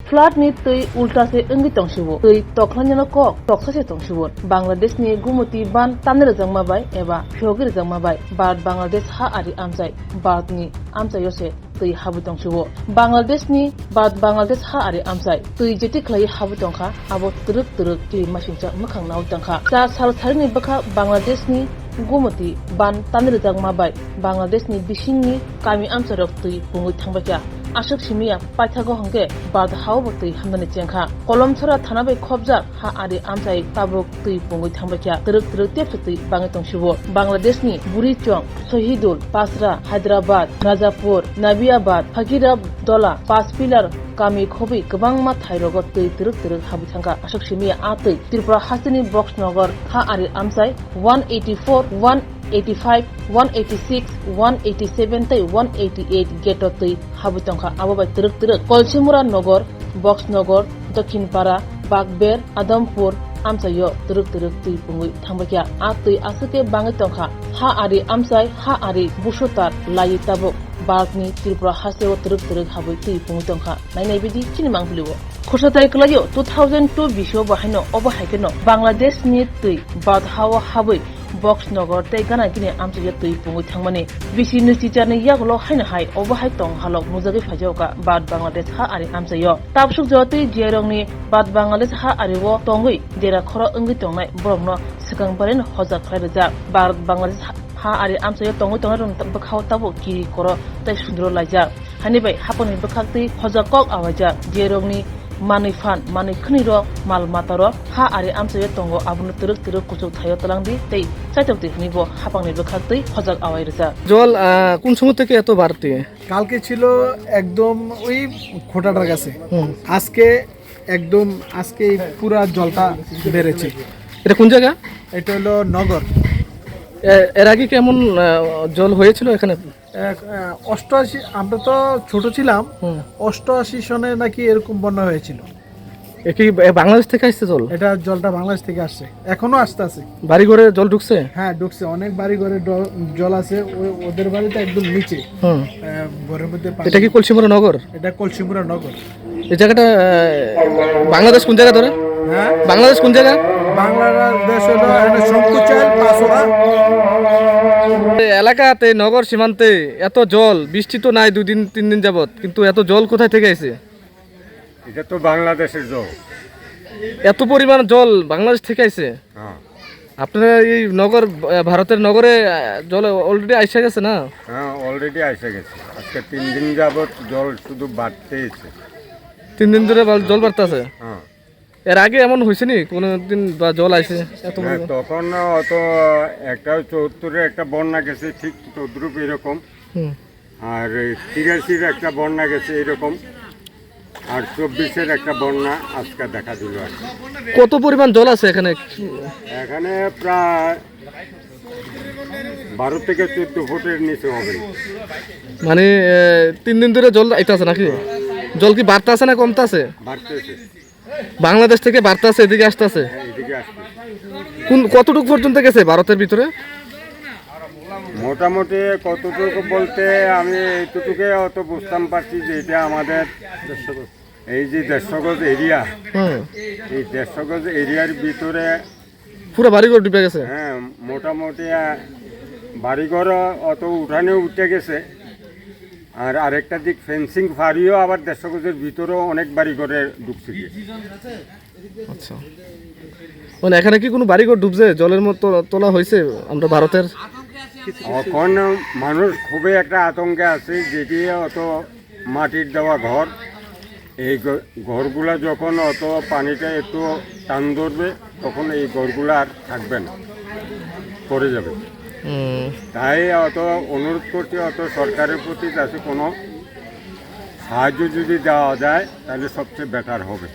Flat नि तै उल्टा से अंगि तंसिबो तै तखलानजनो कक तखसासे तंसिबो बांलादेशनि गुमति बान तामने जंगमाबाय एबा फिरगि जंगमाबाय बाद बांलादेश हा आरि आमसाय बादनि आमसायसे तै हाबु तंसिबो बांलादेशनि बाद बांलादेश हा आरि आमसाय तै जेति खलाय हाबु तंखा आबो तुरुक तुरुक ति मासिंचा मखांनाव तंखा सा साल सारनि बखा बांलादेशनि गुमति बान तामने जंगमाबाय बांलादेशनि बिसिंनि कामि आमसारक तै बुङै थांबायखा आशक सिमिया पाइथागो हंगे बाद हाव बतै हमदने चेंखा कलम छरा थानाबै खबजा हा आरि आमसाय ताबुक तै बुङै थांबायखा तुरुक तुरुक तेपसै बाङै तंसिबो बांलादेशनि बुरिचं शहीदुल पासरा हैदराबाद राजापुर नाबियाबाद फकीराब दला पास पिलार कामि खबि गोबां मा थाइरगत तै तुरुक तुरुक हाबि थांखा आशक सिमिया आतै त्रिपुरा हासनि बक्स नगर हा आरि आमसाय 184 185 186 187 तै 188 गेट तै हाबु तंखा आबोबाय तुरुक तुरुक कलसिमुरा नगर बक्स नगर दक्षिणपारा बागबेर आदमपुर आमसायो तुरुक तुरुक तै बुङै थांबायखा आ तै आसके बाङै तंखा हा आरि आमसाय हा आरि बुसुतार लायै ताबुक बागनि त्रिपुरा हासेव तुरुक तुरुक हाबै तै बुङै तंखा नायनाय बायदि चिनिमां बुलिवो खरसाताय कलायो 2002 बिसो बाहायनो अबहायकेनो बांलादेशनि तै बाद हावा हाबै बक्स नगर तै गाना गिने आमसाय तै बुङै थांमाने बिसि नसिचारनि यागलो हायनो हाय अबहाय तं हालक मुजागै फाजावका बाद बांलादेश हा आरि आमसायो ताबसुक जतै जेरंनि बाद बांलादेश हा आरिवो तंगै जेरा खर अंगै तंनाय बरमनो सिगां बारेन हजाक खायरजा बाद बांलादेश हा आरि आमसायो तंगै तंनाय बखाव ताबो किरि खर तै सुन्द्र लायजा हानिबाय हापनि बखाक्तै हजाकक आवाजा जेरंनि मानै फान मानै खनिरो माल मातारो हा आरि आमसायो तंगो आबुनो तुरुक तुरुक कुचुक थायो तलांदि तै साइतकते हनिबो हापांनि बखाक्तै हजाक आवायरजा জল কোন সময় থেকে এত বাড়তি? কালকে ছিল একদম ওই খোটাটার কাছে আজকে একদম আজকে পুরা জলটা বেড়েছে। এটা কোন জায়গা? এটা হলো নগর। এর আগে কেমন জল হয়েছিল এখানে? 88 আমরা তো ছোট ছিলাম 88 সনে নাকি এরকম বন্যা হয়েছিল। এ কি বাংলাদেশ থেকে আসছে জল? এটা জলটা বাংলাদেশ থেকে আসছে, এখনো আসতে আছে। বাড়ি ঘরে জল ঢুকছে? হ্যাঁ ঢুকছে, অনেক বাড়ি ঘরে জল আছে। ওদের বাড়িতে একদম নিচে ঘরের মধ্যে। এটা কি কলসিমুরা নগর? এটা কলসিমুরা নগর। এই জায়গাটা বাংলাদেশ কোন জায়গা ধরে? হ্যাঁ বাংলাদেশ কোন জায়গা? বাংলাদেশ হলো শঙ্কুচাল পাসোরা এলাকাতে নগর সীমান্তে এত জল, বৃষ্টি তো নাই 2 দিন 3 দিন যাবত, কিন্তু এত জল কোথায় থেকে আসে? এটা তো বাংলাদেশের জল। এত পরিমাণ জল বাংলাদেশ থেকে আসে? হ্যাঁ। আপনারা এই নগর ভারতের নগরে জল অলরেডি আইসা গেছে না? হ্যাঁ অলরেডি এসে গেছে। আজকে 3 দিন যাবত জল শুধু বাড়তেইছে। 3 দিন ধরে জল বাড়তেছে? হ্যাঁ। এর আগে এমন হয়েছে নি কোনো দিন বা জল আইছে এত? তখন অত একটা 74-এর একটা বন্যা গেছে ঠিক তদ্রুপ এরকম, আর 83-র একটা বন্যা গেছে এরকম, আর 24-এর একটা বন্যা আজকে দেখা দিল। আর কত পরিমাণ জল আছে এখানে? এখানে প্রায় 12 থেকে 14 ফুটের নিচে হবে। মানে 3 দিন ধরে জল আইতাছে নাকি? জল কি বাড়তাছে না কমতাছে? বাড়তেছে। বাংলাদেশ থেকে বাড়তাছে এদিকে আসতেছে? এদিকে আসছে। কতটুকু পর্যন্ত গেছে ভারতের ভিতরে? মোটামুটি কতটুকু বলতে আমি এইটুকুকে অত বুঝতাম পারছি যে এটা আমাদের এই যে 150 গজ এরিয়া, এই 150 গজ এরিয়ার ভিতরে পুরো বাড়িঘর ডুবে গেছে। হ্যাঁ মোটামুটি বাড়িঘর অত উঠানে উঠে গেছে, আর আরেকটা দিক ফেন্সিং ফাড়িও আবার 150 গজের ভিতরেও অনেক বাড়িঘরে ঢুকছে। আচ্ছা, মানে এখানে কি কোনো বাড়িঘর ডুবছে জলের মতো তোলা হয়েছে আমরা ভারতের? এখন মানুষ খুবই একটা আতঙ্কে আছে, যেটি অত মাটির দেওয়া ঘর, এই ঘরগুলা যখন অত পানিটা একটু টান ধরবে তখন এই ঘরগুলো আর থাকবে না, পড়ে যাবে। তাই অত অনুরোধ করছি অত সরকারের প্রতি যাতে কোনো সাহায্য যদি দেওয়া যায় তাহলে সবচেয়ে বেটার হবে।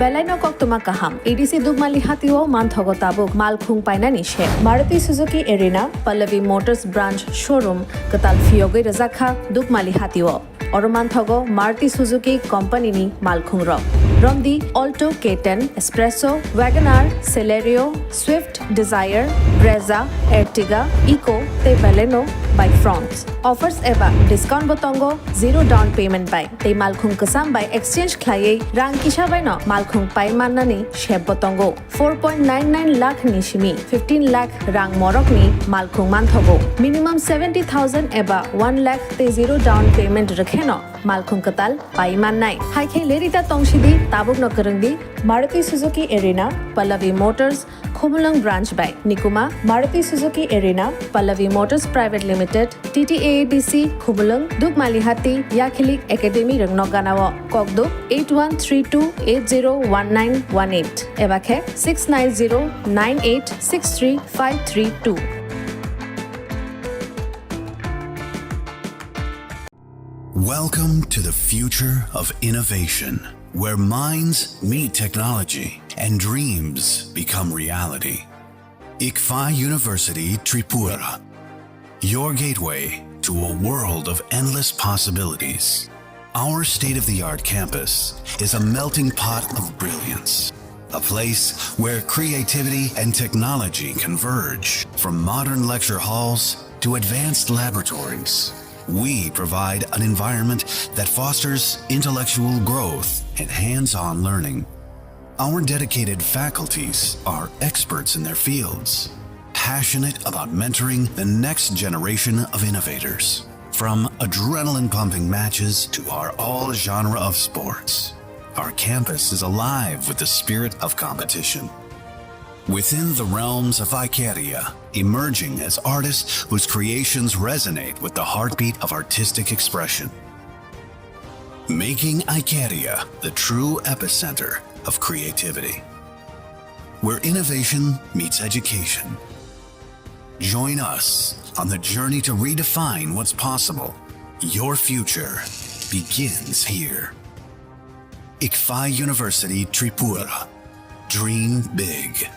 Belaino kok tuma kaham. EDC Dugmali hatiwo manthogo tabuk malkhung paina nishe. Maruti Suzuki Arena, Pallavi Motors branch showroom, Katal Phirokgwi Razakha Dugmali hatiwo. oro manthogo Maruti Suzuki company ni malkhung ro. Romdi Alto K10, Espresso, Wagoner, Celerio, Swift, Desire, Brezza, Ertiga, Eco, te Baleno by France. Offers eba discount botongo zero down payment by te malkhung kasam by exchange khlaiei rang kisha by no malkhung pai manani sheb botongo 4.99 lakh ni shimi 15 lakh rang morok ni malkhung manthogo minimum 70,000 eba 1 lakh te zero down payment rakheno malkhung katal pai mannai haikhe lerita tongshidi tabuk nakarangdi Maruti Suzuki Arena, Pallavi Motors, Khumulang branch by Nikuma, Maruti Suzuki Arena, Pallavi Motors Private Limited, TTAADC, Khumulang, Duk Malihati, Yakhilik Academy Rangnoganawa, Kokduk 8132801918, Ebakhe 69098635332. Welcome to the future of innovation, where minds meet technology and dreams become reality. ICFA University Tripura, your gateway to a world of endless possibilities. Our state-of-the-art campus is a melting pot of brilliance, a place where creativity and technology converge. From modern lecture halls to advanced laboratories, we provide an environment that fosters intellectual growth and hands-on learning. Our dedicated faculties are experts in their fields, passionate about mentoring the next generation of innovators. From adrenaline-pumping matches to our all-genre of sports, our campus is alive with the spirit of competition. Within the realms of Icaria, emerging as artists whose creations resonate with the heartbeat of artistic expression. Making Icaria the true epicenter of creativity, where innovation meets education. Join us on the journey to redefine what's possible. Your future begins here. ICFA University Tripura. Dream big.